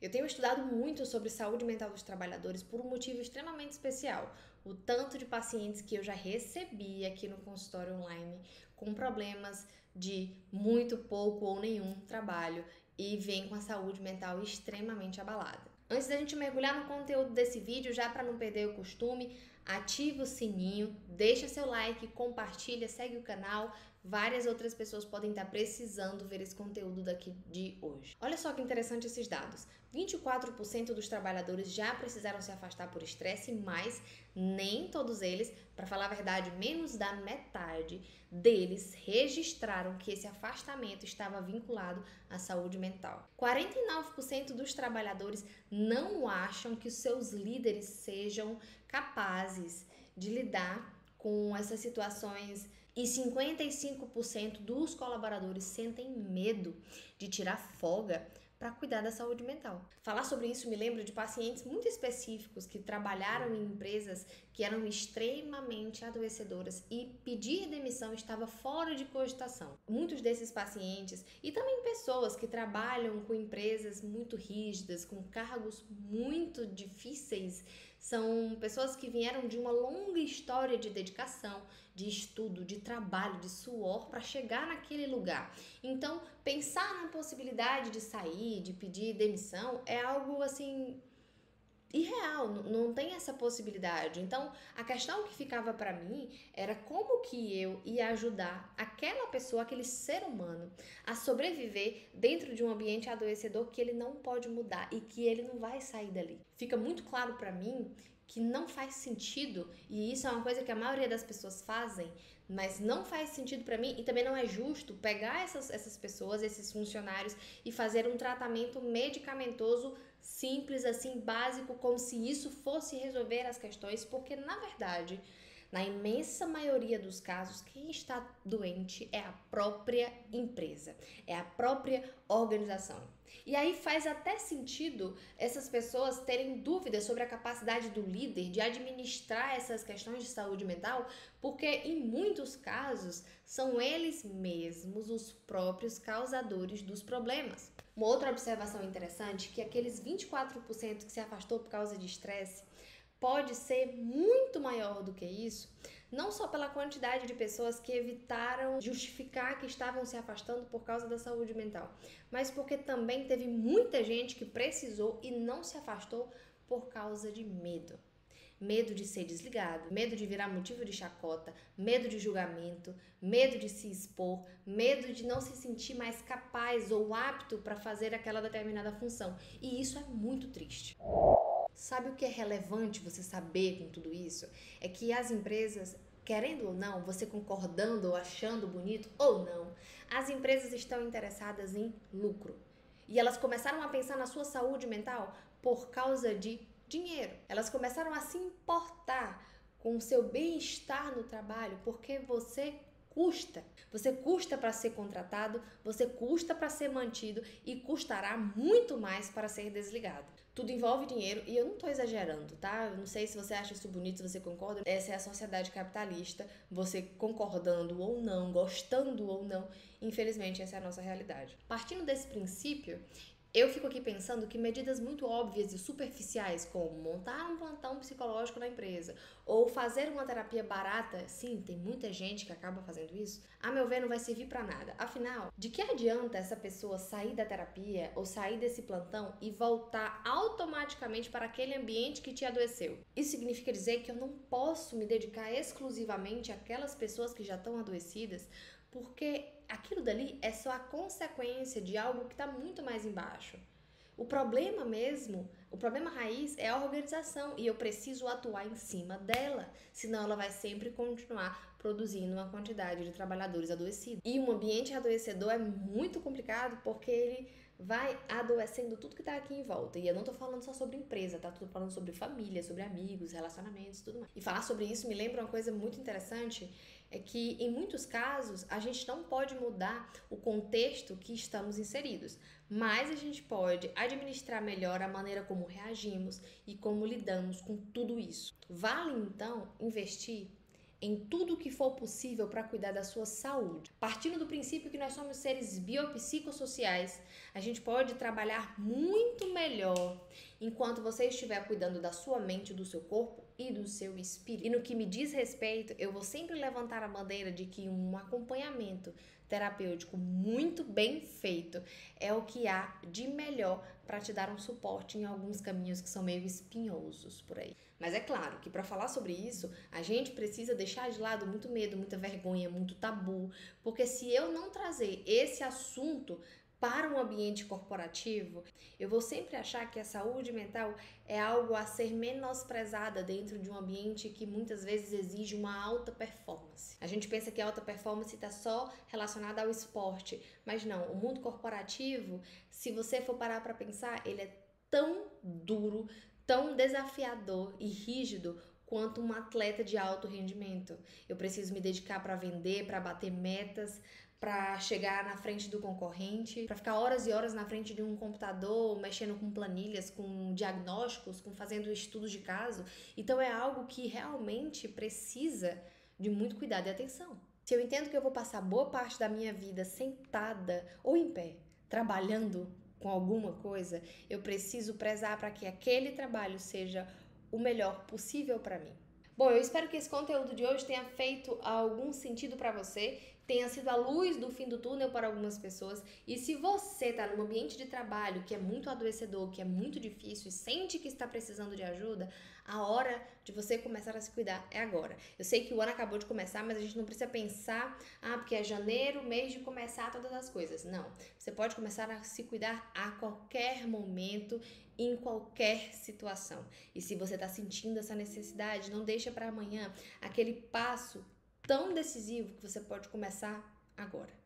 Eu tenho estudado muito sobre saúde mental dos trabalhadores por um motivo extremamente especial. O tanto de pacientes que eu já recebi aqui no consultório online com problemas de muito pouco ou nenhum trabalho e vem com a saúde mental extremamente abalada. Antes da gente mergulhar no conteúdo desse vídeo, já para não perder o costume, ativa o sininho, deixa seu like, compartilha, segue o canal. Várias outras pessoas podem estar precisando ver esse conteúdo daqui de hoje. Olha só que interessante esses dados. 24% dos trabalhadores já precisaram se afastar por estresse, mas nem todos eles, para falar a verdade, menos da metade deles registraram que esse afastamento estava vinculado à saúde mental. 49% dos trabalhadores não acham que os seus líderes sejam capazes de lidar com essas situações e 55% dos colaboradores sentem medo de tirar folga para cuidar da saúde mental. Falar sobre isso me lembra de pacientes muito específicos que trabalharam em empresas que eram extremamente adoecedoras e pedir demissão estava fora de cogitação. Muitos desses pacientes e também pessoas que trabalham com empresas muito rígidas, com cargos muito difíceis, são pessoas que vieram de uma longa história de dedicação, de estudo, de trabalho, de suor para chegar naquele lugar. Então, pensar na possibilidade de sair, de pedir demissão é algo assim irreal, não tem essa possibilidade. Então, a questão que ficava para mim era como que eu ia ajudar aquela pessoa, aquele ser humano, a sobreviver dentro de um ambiente adoecedor que ele não pode mudar e que ele não vai sair dali. Fica muito claro para mim que não faz sentido, e isso é uma coisa que a maioria das pessoas fazem, mas não faz sentido para mim e também não é justo pegar essas pessoas, esses funcionários e fazer um tratamento medicamentoso simples assim, básico, como se isso fosse resolver as questões, porque na verdade, na imensa maioria dos casos, quem está doente é a própria empresa, é a própria organização. E aí faz até sentido essas pessoas terem dúvidas sobre a capacidade do líder de administrar essas questões de saúde mental, porque em muitos casos são eles mesmos os próprios causadores dos problemas. Uma outra observação interessante é que aqueles 24% que se afastou por causa de estresse pode ser muito maior do que isso, não só pela quantidade de pessoas que evitaram justificar que estavam se afastando por causa da saúde mental, mas porque também teve muita gente que precisou e não se afastou por causa de medo. Medo de ser desligado, medo de virar motivo de chacota, medo de julgamento, medo de se expor, medo de não se sentir mais capaz ou apto para fazer aquela determinada função. E isso é muito triste. Sabe o que é relevante você saber com tudo isso? É que as empresas, querendo ou não, você concordando ou achando bonito ou não, as empresas estão interessadas em lucro. E elas começaram a pensar na sua saúde mental por causa de dinheiro. Elas começaram a se importar com o seu bem-estar no trabalho porque você custa. Você custa para ser contratado, você custa para ser mantido e custará muito mais para ser desligado. Tudo envolve dinheiro e eu não estou exagerando, tá? Eu não sei se você acha isso bonito, se você concorda. Essa é a sociedade capitalista, você concordando ou não, gostando ou não, infelizmente essa é a nossa realidade. Partindo desse princípio, eu fico aqui pensando que medidas muito óbvias e superficiais, como montar um plantão psicológico na empresa ou fazer uma terapia barata, sim, tem muita gente que acaba fazendo isso, a meu ver não vai servir para nada. Afinal, de que adianta essa pessoa sair da terapia ou sair desse plantão e voltar automaticamente para aquele ambiente que te adoeceu? Isso significa dizer que eu não posso me dedicar exclusivamente àquelas pessoas que já estão adoecidas, porque aquilo dali é só a consequência de algo que está muito mais embaixo. O problema mesmo, o problema raiz é a organização e eu preciso atuar em cima dela, senão ela vai sempre continuar produzindo uma quantidade de trabalhadores adoecidos. E um ambiente adoecedor é muito complicado porque ele vai adoecendo tudo que tá aqui em volta. E eu não tô falando só sobre empresa, tá? Tô falando sobre família, sobre amigos, relacionamentos, tudo mais. E falar sobre isso me lembra uma coisa muito interessante, é que em muitos casos a gente não pode mudar o contexto que estamos inseridos, mas a gente pode administrar melhor a maneira como reagimos e como lidamos com tudo isso. Vale então investir em tudo o que for possível para cuidar da sua saúde. Partindo do princípio que nós somos seres biopsicossociais, a gente pode trabalhar muito melhor enquanto você estiver cuidando da sua mente, do seu corpo e do seu espírito. E no que me diz respeito, eu vou sempre levantar a bandeira de que um acompanhamento terapêutico muito bem feito é o que há de melhor para te dar um suporte em alguns caminhos que são meio espinhosos por aí. Mas é claro que para falar sobre isso, a gente precisa deixar de lado muito medo, muita vergonha, muito tabu, porque se eu não trazer esse assunto para um ambiente corporativo, eu vou sempre achar que a saúde mental é algo a ser menosprezada dentro de um ambiente que muitas vezes exige uma alta performance. A gente pensa que a alta performance está só relacionada ao esporte, mas não, o mundo corporativo, se você for parar para pensar, ele é tão duro, tão desafiador e rígido quanto um atleta de alto rendimento. Eu preciso me dedicar para vender, para bater metas, para chegar na frente do concorrente, para ficar horas e horas na frente de um computador, mexendo com planilhas, com diagnósticos, com fazendo estudos de caso. Então é algo que realmente precisa de muito cuidado e atenção. Se eu entendo que eu vou passar boa parte da minha vida sentada ou em pé, trabalhando com alguma coisa, eu preciso prezar para que aquele trabalho seja o melhor possível para mim. Bom, eu espero que esse conteúdo de hoje tenha feito algum sentido para você, tenha sido a luz do fim do túnel para algumas pessoas. E se você está num ambiente de trabalho que é muito adoecedor, que é muito difícil e sente que está precisando de ajuda, a hora de você começar a se cuidar é agora. Eu sei que o ano acabou de começar, mas a gente não precisa pensar, porque é janeiro, mês de começar todas as coisas. Não, você pode começar a se cuidar a qualquer momento, em qualquer situação. E se você está sentindo essa necessidade, não deixa para amanhã aquele passo tão decisivo que você pode começar agora.